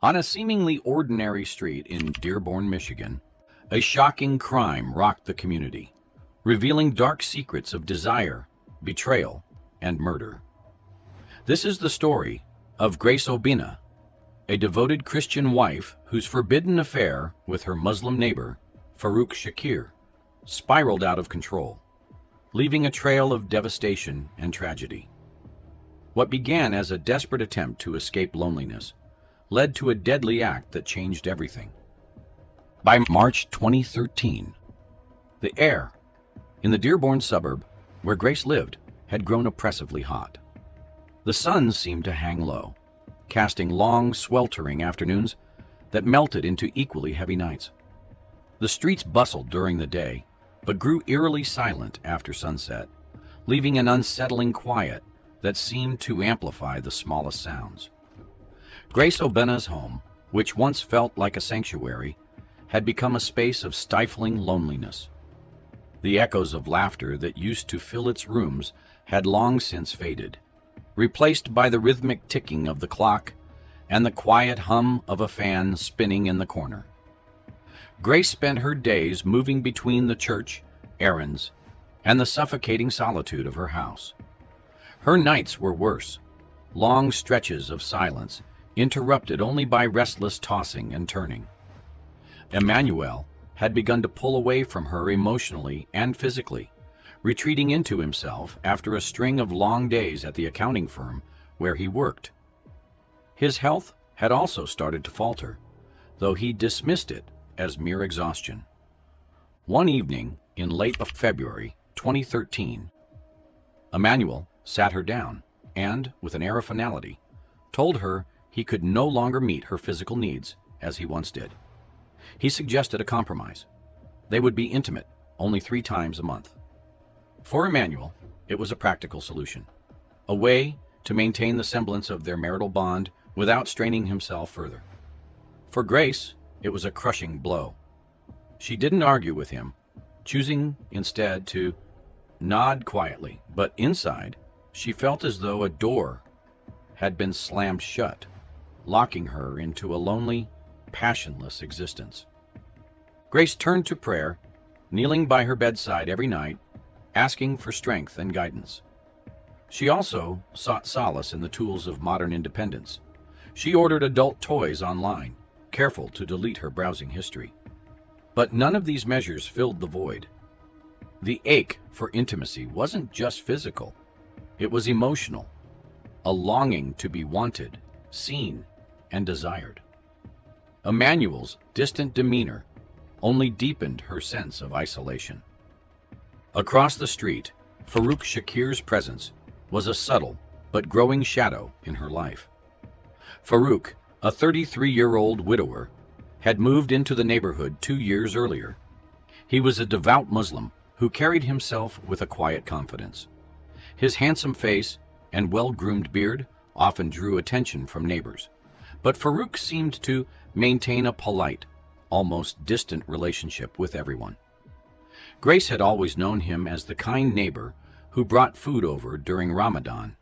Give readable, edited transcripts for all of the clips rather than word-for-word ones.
On a seemingly ordinary street in Dearborn, Michigan, a shocking crime rocked the community, revealing dark secrets of desire, betrayal, and murder. This is the story of Grace Obina, a devoted Christian wife whose forbidden affair with her Muslim neighbor, Farouk Shakir, spiraled out of control, leaving a trail of devastation and tragedy. What began as a desperate attempt to escape loneliness led to a deadly act that changed everything. By March 2013, the air in the Dearborn suburb where Grace lived had grown oppressively hot. The sun seemed to hang low, casting long, sweltering afternoons that melted into equally heavy nights. The streets bustled during the day, but grew eerily silent after sunset, leaving an unsettling quiet that seemed to amplify the smallest sounds. Grace Obina's home, which once felt like a sanctuary, had become a space of stifling loneliness. The echoes of laughter that used to fill its rooms had long since faded, replaced by the rhythmic ticking of the clock and the quiet hum of a fan spinning in the corner. Grace spent her days moving between the church, errands, and the suffocating solitude of her house. Her nights were worse, long stretches of silence interrupted only by restless tossing and turning. Emmanuel had begun to pull away from her emotionally and physically, retreating into himself after a string of long days at the accounting firm where he worked. His health had also started to falter, though he dismissed it as mere exhaustion. One evening in late February 2013, Emmanuel sat her down and, with an air of finality, told her he could no longer meet her physical needs as he once did. He suggested a compromise. They would be intimate only 3 times a month. For Emmanuel, it was a practical solution, a way to maintain the semblance of their marital bond without straining himself further. For Grace, it was a crushing blow. She didn't argue with him, choosing instead to nod quietly, but inside, she felt as though a door had been slammed shut, locking her into a lonely, passionless existence. Grace turned to prayer, kneeling by her bedside every night, asking for strength and guidance. She also sought solace in the tools of modern independence. She ordered adult toys online, careful to delete her browsing history. But none of these measures filled the void. The ache for intimacy wasn't just physical, it was emotional, a longing to be wanted, seen, and desired. Emmanuel's distant demeanor only deepened her sense of isolation. Across the street, Farouk Shakir's presence was a subtle but growing shadow in her life. Farouk, a 33-year-old widower, had moved into the neighborhood 2 years earlier. He was a devout Muslim who carried himself with a quiet confidence. His handsome face and well-groomed beard often drew attention from neighbors, but Farouk seemed to maintain a polite, almost distant relationship with everyone. Grace had always known him as the kind neighbor who brought food over during Ramadan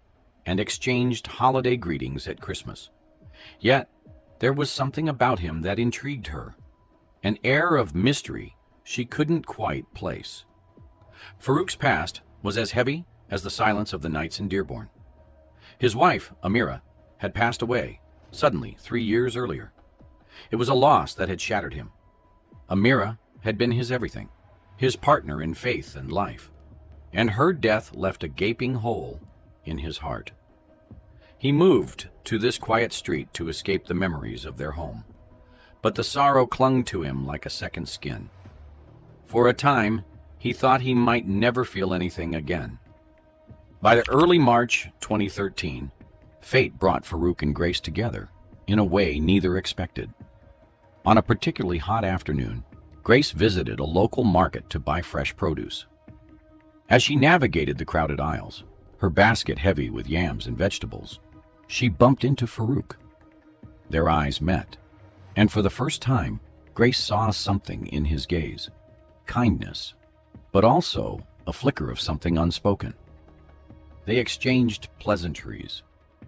and exchanged holiday greetings at Christmas. Yet, there was something about him that intrigued her, an air of mystery she couldn't quite place. Farouk's past was as heavy as the silence of the nights in Dearborn. His wife, Amira, had passed away, suddenly 3 years earlier. It was a loss that had shattered him. Amira had been his everything, his partner in faith and life, and her death left a gaping hole in his heart. He moved to this quiet street to escape the memories of their home, but the sorrow clung to him like a second skin. For a time, he thought he might never feel anything again. By the early March 2013, fate brought Farouk and Grace together in a way neither expected. On a particularly hot afternoon, Grace visited a local market to buy fresh produce. As she navigated the crowded aisles, her basket heavy with yams and vegetables, she bumped into Farouk. Their eyes met, and for the first time, Grace saw something in his gaze: kindness, but also a flicker of something unspoken. They exchanged pleasantries,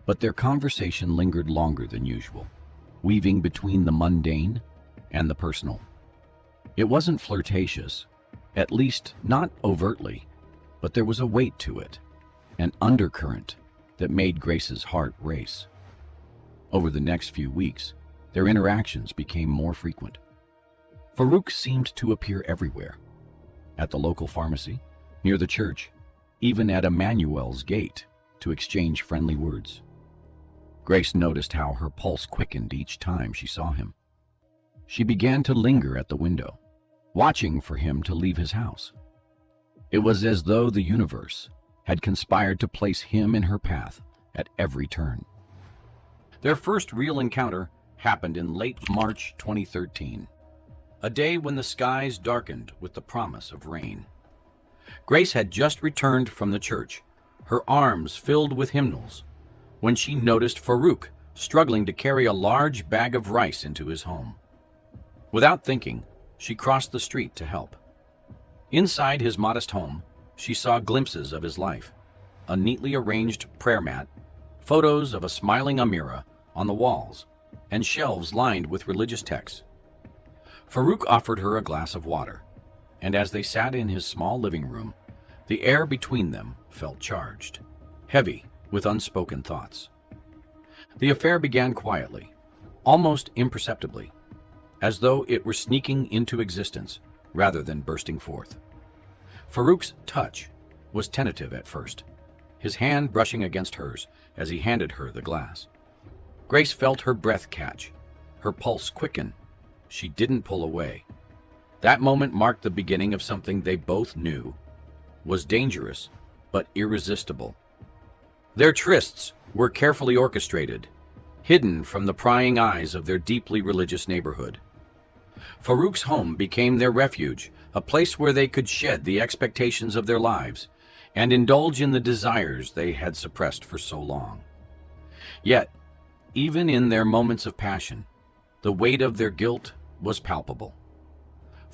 but their conversation lingered longer than usual. weaving between the mundane and the personal. It wasn't flirtatious, at least not overtly, but there was a weight to it, an undercurrent that made Grace's heart race. Over the next few weeks, their interactions became more frequent. Farouk seemed to appear everywhere, at the local pharmacy, near the church, even at Emmanuel's gate, to exchange friendly words. Grace noticed how her pulse quickened each time she saw him. She began to linger at the window, watching for him to leave his house. It was as though the universe had conspired to place him in her path at every turn. Their first real encounter happened in late March 2013, a day when the skies darkened with the promise of rain. Grace had just returned from the church, her arms filled with hymnals, when she noticed Farouk struggling to carry a large bag of rice into his home. Without thinking, she crossed the street to help. Inside his modest home, she saw glimpses of his life, a neatly arranged prayer mat, photos of a smiling Amira on the walls, and shelves lined with religious texts. Farouk offered her a glass of water, and as they sat in his small living room, the air between them felt charged, heavy with unspoken thoughts. The affair began quietly, almost imperceptibly, as though it were sneaking into existence rather than bursting forth. Farouk's touch was tentative at first, his hand brushing against hers as he handed her the glass. Grace felt her breath catch, her pulse quicken. She didn't pull away. That moment marked the beginning of something they both knew was dangerous but irresistible. Their trysts were carefully orchestrated, hidden from the prying eyes of their deeply religious neighborhood. Farouk's home became their refuge, a place where they could shed the expectations of their lives and indulge in the desires they had suppressed for so long. Yet, even in their moments of passion, the weight of their guilt was palpable.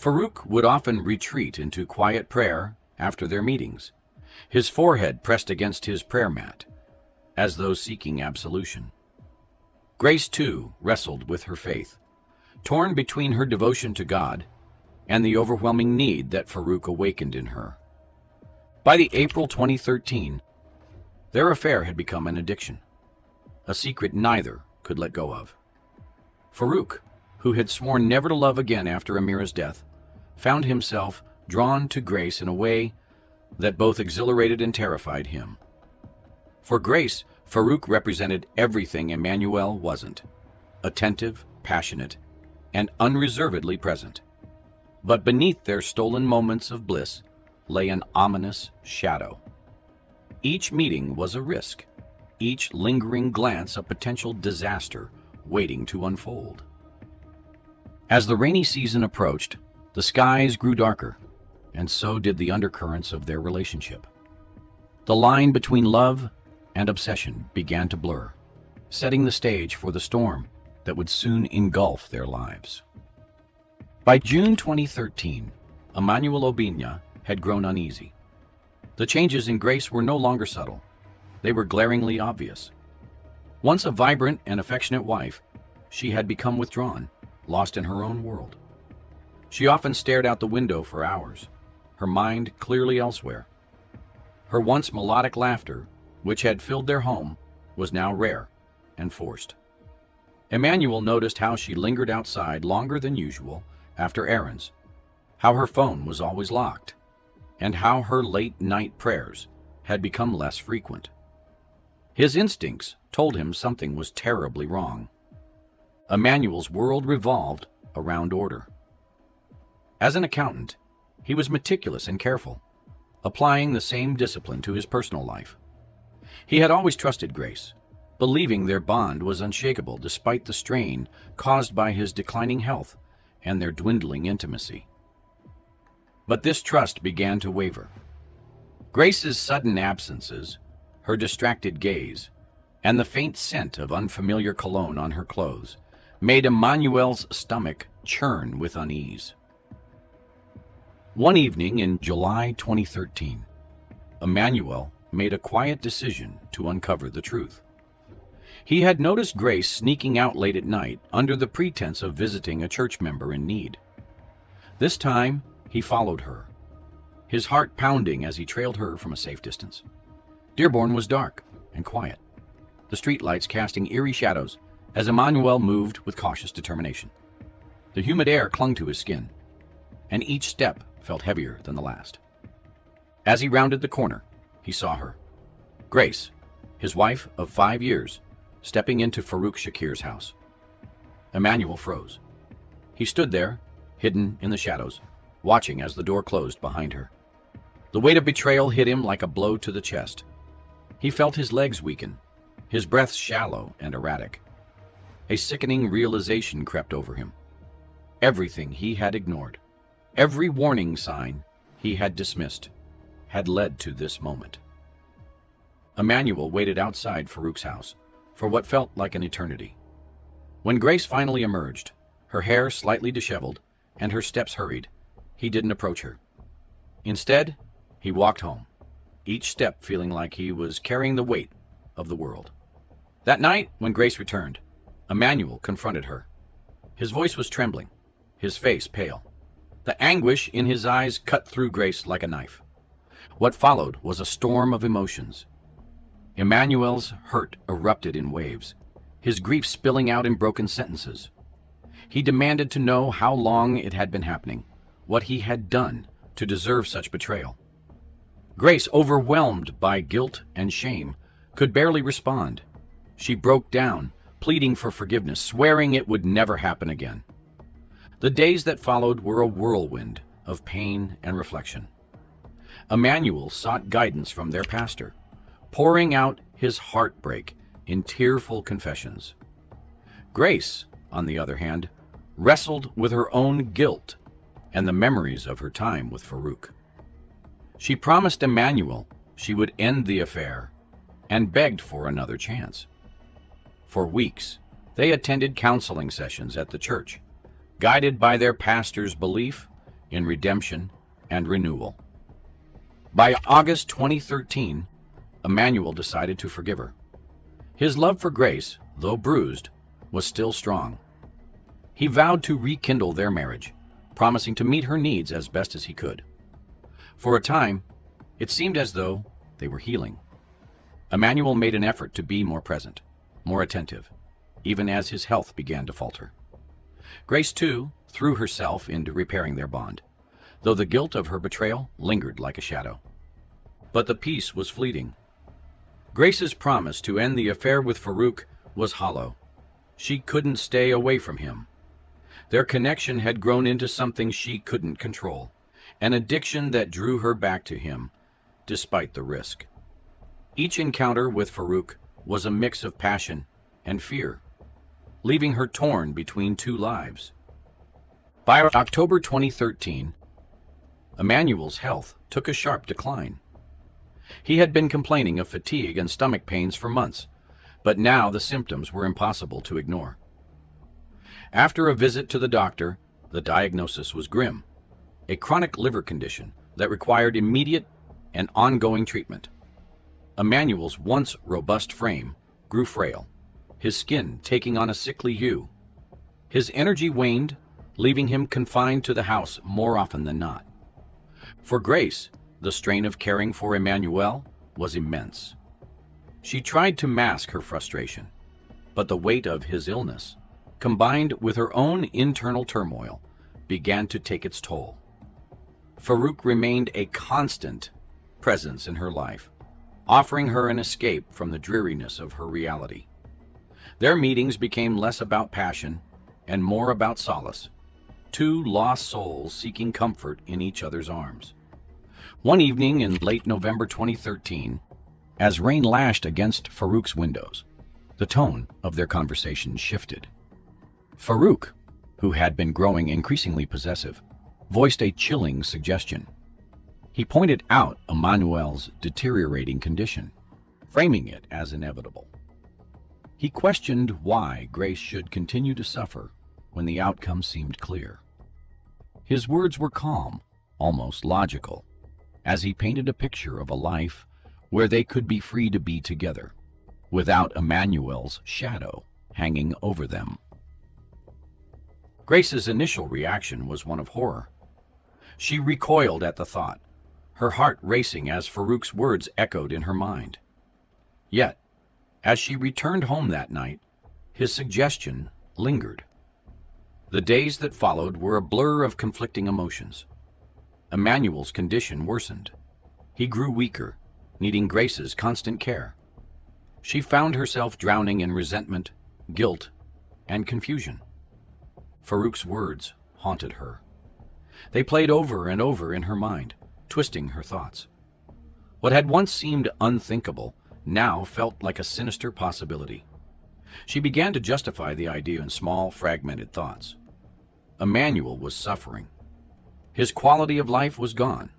Farouk would often retreat into quiet prayer after their meetings, his forehead pressed against his prayer mat, as though seeking absolution. Grace, too, wrestled with her faith, torn between her devotion to God and the overwhelming need that Farouk awakened in her. By the April 2013, their affair had become an addiction, a secret neither could let go of. Farouk, who had sworn never to love again after Amira's death, found himself drawn to Grace in a way that both exhilarated and terrified him. For Grace, Farouk represented everything Emmanuel wasn't: attentive, passionate, and unreservedly present. But beneath their stolen moments of bliss lay an ominous shadow. Each meeting was a risk, each lingering glance a potential disaster waiting to unfold. As the rainy season approached, the skies grew darker, and so did the undercurrents of their relationship. The line between love and obsession began to blur, setting the stage for the storm that would soon engulf their lives. By June 2013, Emmanuel Obinya had grown uneasy. The changes in Grace were no longer subtle. They were glaringly obvious. Once a vibrant and affectionate wife, she had become withdrawn, lost in her own world. She often stared out the window for hours, her mind clearly elsewhere. Her once melodic laughter, which had filled their home, was now rare and forced. Emmanuel noticed how she lingered outside longer than usual after errands, how her phone was always locked, and how her late-night prayers had become less frequent. His instincts told him something was terribly wrong. Emmanuel's world revolved around order. As an accountant, he was meticulous and careful, applying the same discipline to his personal life. He had always trusted Grace, believing their bond was unshakable despite the strain caused by his declining health and their dwindling intimacy. But this trust began to waver. Grace's sudden absences, her distracted gaze, and the faint scent of unfamiliar cologne on her clothes made Emmanuel's stomach churn with unease. One evening in July 2013, Emmanuel made a quiet decision to uncover the truth. He had noticed Grace sneaking out late at night under the pretense of visiting a church member in need. This time, he followed her, his heart pounding as he trailed her from a safe distance. Dearborn was dark and quiet, the streetlights casting eerie shadows as Emmanuel moved with cautious determination. The humid air clung to his skin, and each step felt heavier than the last. As he rounded the corner, he saw her, Grace, his wife of 5 years, stepping into Farouk Shakir's house. Emmanuel froze. He stood there, hidden in the shadows, watching as the door closed behind her. The weight of betrayal hit him like a blow to the chest. He felt his legs weaken, his breath shallow and erratic. A sickening realization crept over him. Everything he had ignored, every warning sign he had dismissed, had led to this moment. Emmanuel waited outside Farouk's house for what felt like an eternity. When Grace finally emerged, her hair slightly disheveled and her steps hurried, he didn't approach her. Instead, he walked home, each step feeling like he was carrying the weight of the world. That night, when Grace returned, Emmanuel confronted her. His voice was trembling, his face pale. The anguish in his eyes cut through Grace like a knife. What followed was a storm of emotions. Emmanuel's hurt erupted in waves, his grief spilling out in broken sentences. He demanded to know how long it had been happening, what he had done to deserve such betrayal. Grace, overwhelmed by guilt and shame, could barely respond. She broke down, pleading for forgiveness, swearing it would never happen again. The days that followed were a whirlwind of pain and reflection. Emmanuel sought guidance from their pastor, pouring out his heartbreak in tearful confessions. Grace, on the other hand, wrestled with her own guilt and the memories of her time with Farouk. She promised Emmanuel she would end the affair and begged for another chance. For weeks, they attended counseling sessions at the church, guided by their pastor's belief in redemption and renewal. By August 2013, Emmanuel decided to forgive her. His love for Grace, though bruised, was still strong. He vowed to rekindle their marriage, promising to meet her needs as best as he could. For a time, it seemed as though they were healing. Emmanuel made an effort to be more present, more attentive, even as his health began to falter. Grace, too, threw herself into repairing their bond, though the guilt of her betrayal lingered like a shadow. But the peace was fleeting. Grace's promise to end the affair with Farouk was hollow. She couldn't stay away from him. Their connection had grown into something she couldn't control, an addiction that drew her back to him, despite the risk. Each encounter with Farouk was a mix of passion and fear, leaving her torn between two lives. By October 2013, Emmanuel's health took a sharp decline. He had been complaining of fatigue and stomach pains for months, but now the symptoms were impossible to ignore. After a visit to the doctor, the diagnosis was grim, a chronic liver condition that required immediate and ongoing treatment. Emmanuel's once robust frame grew frail, his skin taking on a sickly hue. His energy waned, leaving him confined to the house more often than not. For Grace, the strain of caring for Emmanuel was immense. She tried to mask her frustration, but the weight of his illness, combined with her own internal turmoil, began to take its toll. Farouk remained a constant presence in her life, offering her an escape from the dreariness of her reality. Their meetings became less about passion and more about solace, two lost souls seeking comfort in each other's arms. One evening in late November 2013, as rain lashed against Farouk's windows, the tone of their conversation shifted. Farouk, who had been growing increasingly possessive, voiced a chilling suggestion. He pointed out Emmanuel's deteriorating condition, framing it as inevitable. He questioned why Grace should continue to suffer when the outcome seemed clear. His words were calm, almost logical, as he painted a picture of a life where they could be free to be together, without Emmanuel's shadow hanging over them. Grace's initial reaction was one of horror. She recoiled at the thought, her heart racing as Farouk's words echoed in her mind. Yet, as she returned home that night, his suggestion lingered. The days that followed were a blur of conflicting emotions. Emmanuel's condition worsened. He grew weaker, needing Grace's constant care. She found herself drowning in resentment, guilt, and confusion. Farouk's words haunted her. They played over and over in her mind, twisting her thoughts. What had once seemed unthinkable now felt like a sinister possibility. She began to justify the idea in small, fragmented thoughts. Emmanuel was suffering. His quality of life was gone.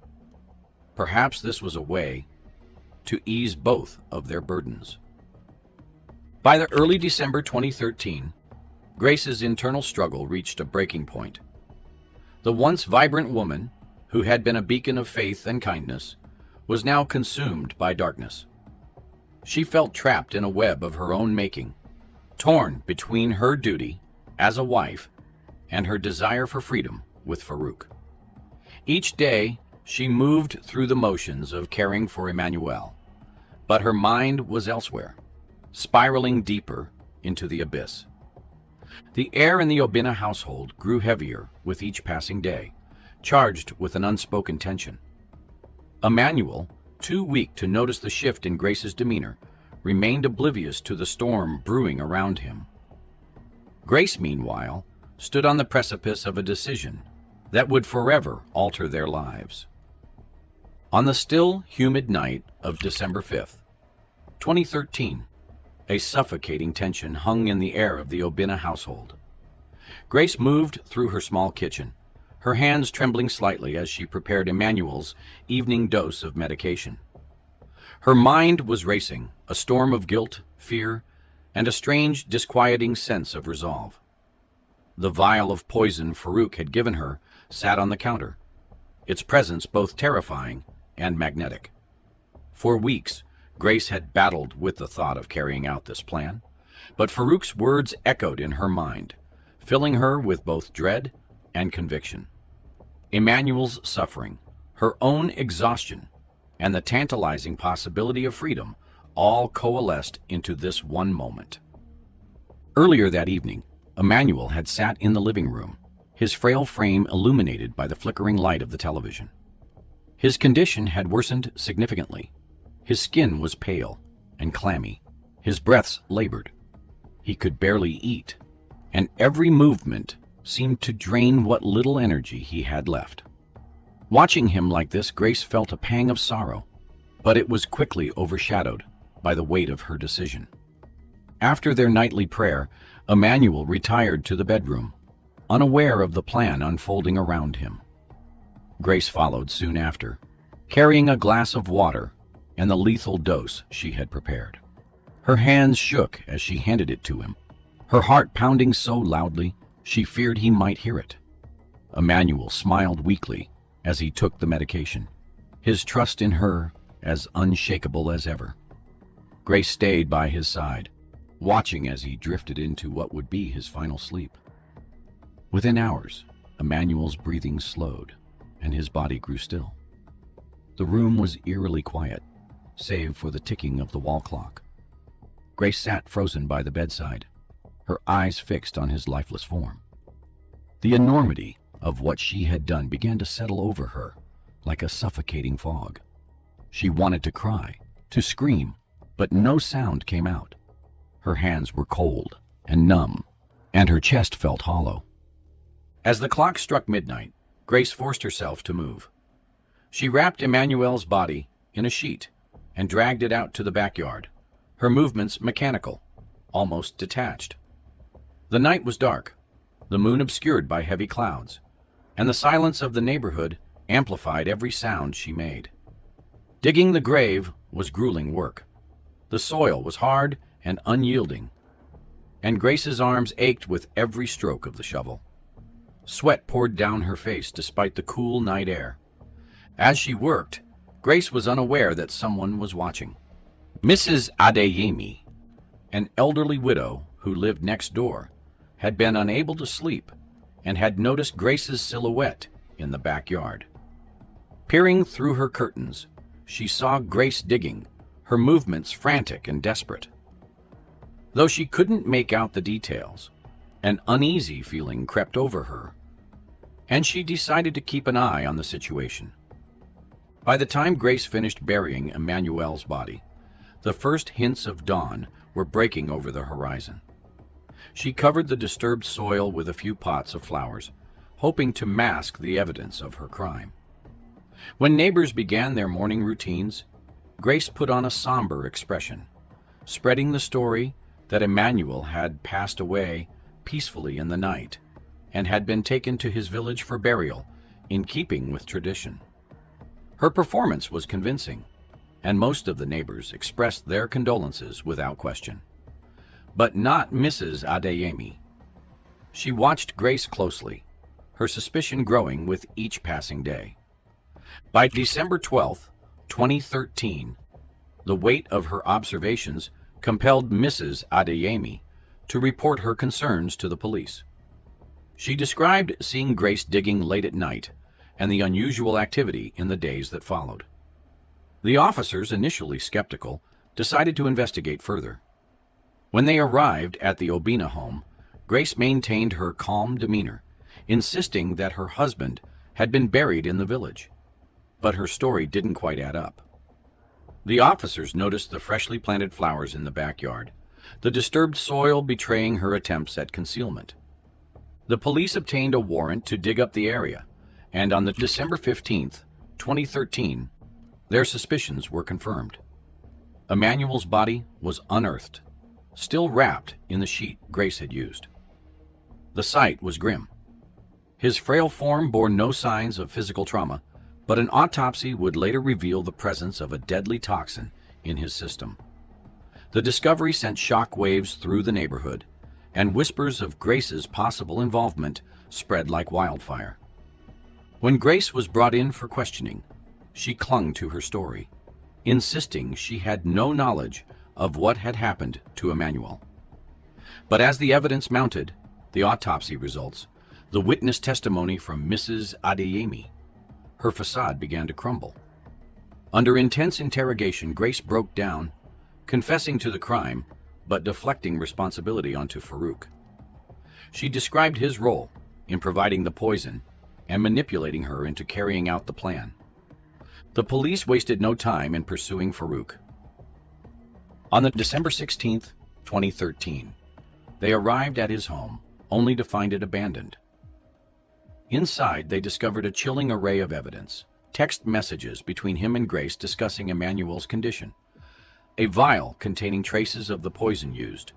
Perhaps this was a way to ease both of their burdens. By the early December 2013, Grace's internal struggle reached a breaking point. The once vibrant woman, who had been a beacon of faith and kindness, was now consumed by darkness. She felt trapped in a web of her own making, torn between her duty as a wife and her desire for freedom with Farouk. Each day, she moved through the motions of caring for Emmanuel, but her mind was elsewhere, spiraling deeper into the abyss. The air in the Obina household grew heavier with each passing day, charged with an unspoken tension. Emmanuel, too weak to notice the shift in Grace's demeanor, remained oblivious to the storm brewing around him. Grace, meanwhile, stood on the precipice of a decision that would forever alter their lives. On the still, humid night of December 5th, 2013, a suffocating tension hung in the air of the Obina household. Grace moved through her small kitchen, her hands trembling slightly as she prepared Emmanuel's evening dose of medication. Her mind was racing, a storm of guilt, fear, and a strange, disquieting sense of resolve. The vial of poison Farouk had given her sat on the counter, its presence both terrifying and magnetic. For weeks, Grace had battled with the thought of carrying out this plan, but Farouk's words echoed in her mind, filling her with both dread and conviction. Emmanuel's suffering, her own exhaustion, and the tantalizing possibility of freedom all coalesced into this one moment. Earlier that evening, Emmanuel had sat in the living room, his frail frame illuminated by the flickering light of the television. His condition had worsened significantly. His skin was pale and clammy, his breaths labored. He could barely eat, and every movement seemed to drain what little energy he had left. Watching him like this, Grace felt a pang of sorrow, but it was quickly overshadowed by the weight of her decision. After their nightly prayer, Emmanuel retired to the bedroom, unaware of the plan unfolding around him. Grace followed soon after, carrying a glass of water and the lethal dose she had prepared. Her hands shook as she handed it to him, her heart pounding so loudly she feared he might hear it. Emmanuel smiled weakly as he took the medication, his trust in her as unshakable as ever. Grace stayed by his side, watching as he drifted into what would be his final sleep. Within hours, Emmanuel's breathing slowed, and his body grew still. The room was eerily quiet, save for the ticking of the wall clock. Grace sat frozen by the bedside, her eyes fixed on his lifeless form. The enormity of what she had done began to settle over her like a suffocating fog. She wanted to cry, to scream, but no sound came out. Her hands were cold and numb, and her chest felt hollow. As the clock struck midnight, Grace forced herself to move. She wrapped Emmanuel's body in a sheet and dragged it out to the backyard, her movements mechanical, almost detached. The night was dark, the moon obscured by heavy clouds, and the silence of the neighborhood amplified every sound she made. Digging the grave was grueling work. The soil was hard and unyielding, and Grace's arms ached with every stroke of the shovel. Sweat poured down her face despite the cool night air. As she worked, Grace was unaware that someone was watching. Mrs. Adeyemi, An elderly widow who lived next door had been unable to sleep and had noticed Grace's silhouette in the backyard. Peering through her curtains, she saw Grace digging, her movements frantic and desperate. Though she couldn't make out the details, an uneasy feeling crept over her, and she decided to keep an eye on the situation. By the time Grace finished burying Emmanuel's body, the first hints of dawn were breaking over the horizon. She covered the disturbed soil with a few pots of flowers, hoping to mask the evidence of her crime. When neighbors began their morning routines, Grace put on a somber expression, spreading the story that Emmanuel had passed away peacefully in the night and had been taken to his village for burial, in keeping with tradition. Her performance was convincing, and most of the neighbors expressed their condolences without question. But not Mrs. Adeyemi. She watched Grace closely, her suspicion growing with each passing day. By December 12, 2013, the weight of her observations compelled Mrs. Adeyemi to report her concerns to the police. She described seeing Grace digging late at night and the unusual activity in the days that followed. The officers, initially skeptical, decided to investigate further. When they arrived at the Obina home, Grace maintained her calm demeanor, insisting that her husband had been buried in the village. But her story didn't quite add up. The officers noticed the freshly planted flowers in the backyard, the disturbed soil betraying her attempts at concealment. The police obtained a warrant to dig up the area, and on December 15, 2013, their suspicions were confirmed. Emmanuel's body was unearthed, still wrapped in the sheet Grace had used. The sight was grim. His frail form bore no signs of physical trauma, but an autopsy would later reveal the presence of a deadly toxin in his system. The discovery sent shock waves through the neighborhood, and whispers of Grace's possible involvement spread like wildfire. When Grace was brought in for questioning, she clung to her story, insisting she had no knowledge of what had happened to Emmanuel. But as the evidence mounted, the autopsy results, the witness testimony from Mrs. Adeyemi, her facade began to crumble. Under intense interrogation, Grace broke down, confessing to the crime, but deflecting responsibility onto Farouk. She described his role in providing the poison and manipulating her into carrying out the plan. The police wasted no time in pursuing Farouk. On December 16, 2013, they arrived at his home, only to find it abandoned. Inside, they discovered a chilling array of evidence, text messages between him and Grace discussing Emmanuel's condition, a vial containing traces of the poison used,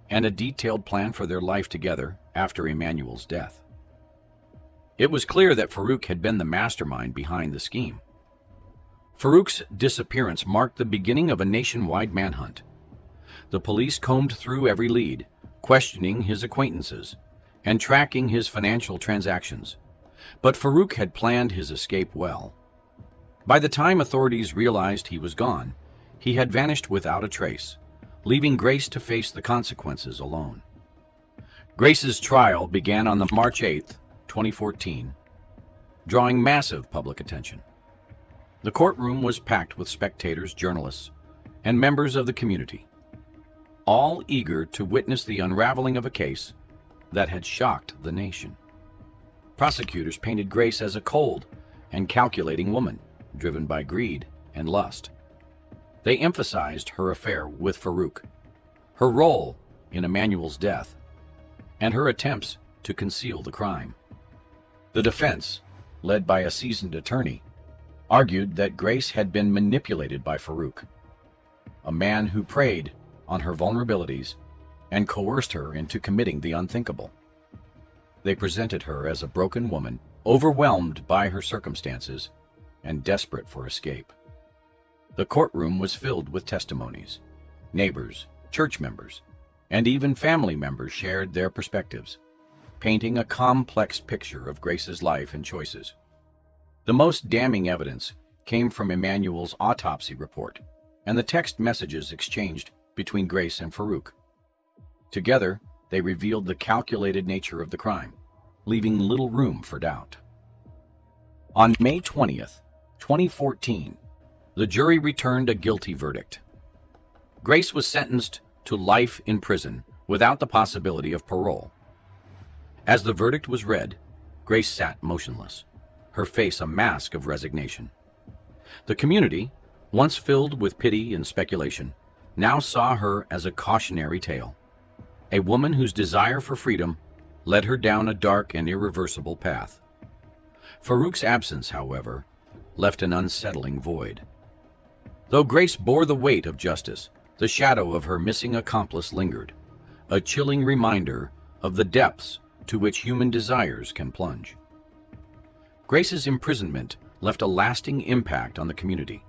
and a detailed plan for their life together after Emmanuel's death. It was clear that Farouk had been the mastermind behind the scheme. Farouk's disappearance marked the beginning of a nationwide manhunt. The police combed through every lead, questioning his acquaintances and tracking his financial transactions. But Farouk had planned his escape well. By the time authorities realized he was gone, he had vanished without a trace, leaving Grace to face the consequences alone. Grace's trial began on March 8, 2014, drawing massive public attention. The courtroom was packed with spectators, journalists, and members of the community, all eager to witness the unraveling of a case that had shocked the nation. Prosecutors painted Grace as a cold and calculating woman, driven by greed and lust. They emphasized her affair with Farouk, her role in Emmanuel's death, and her attempts to conceal the crime. The defense, led by a seasoned attorney, argued that Grace had been manipulated by Farouk, a man who preyed on her vulnerabilities and coerced her into committing the unthinkable. They presented her as a broken woman, overwhelmed by her circumstances and desperate for escape. The courtroom was filled with testimonies. Neighbors, church members, and even family members shared their perspectives, painting a complex picture of Grace's life and choices. The most damning evidence came from Emmanuel's autopsy report and the text messages exchanged between Grace and Farouk. Together, they revealed the calculated nature of the crime, leaving little room for doubt. On May 20th, 2014, the jury returned a guilty verdict. Grace was sentenced to life in prison without the possibility of parole. As the verdict was read, Grace sat motionless, her face a mask of resignation. The community, once filled with pity and speculation, now saw her as a cautionary tale, a woman whose desire for freedom led her down a dark and irreversible path. Farouk's absence, however, left an unsettling void. Though Grace bore the weight of justice, the shadow of her missing accomplice lingered, a chilling reminder of the depths to which human desires can plunge. Grace's imprisonment left a lasting impact on the community.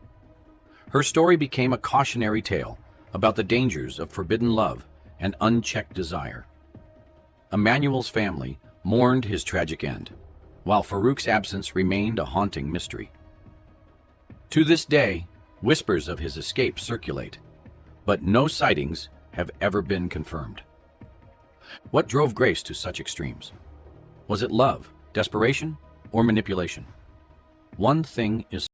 Her story became a cautionary tale about the dangers of forbidden love and unchecked desire. Emmanuel's family mourned his tragic end, while Farouk's absence remained a haunting mystery. To this day, whispers of his escape circulate, but no sightings have ever been confirmed. What drove Grace to such extremes? Was it love, desperation, or manipulation? One thing is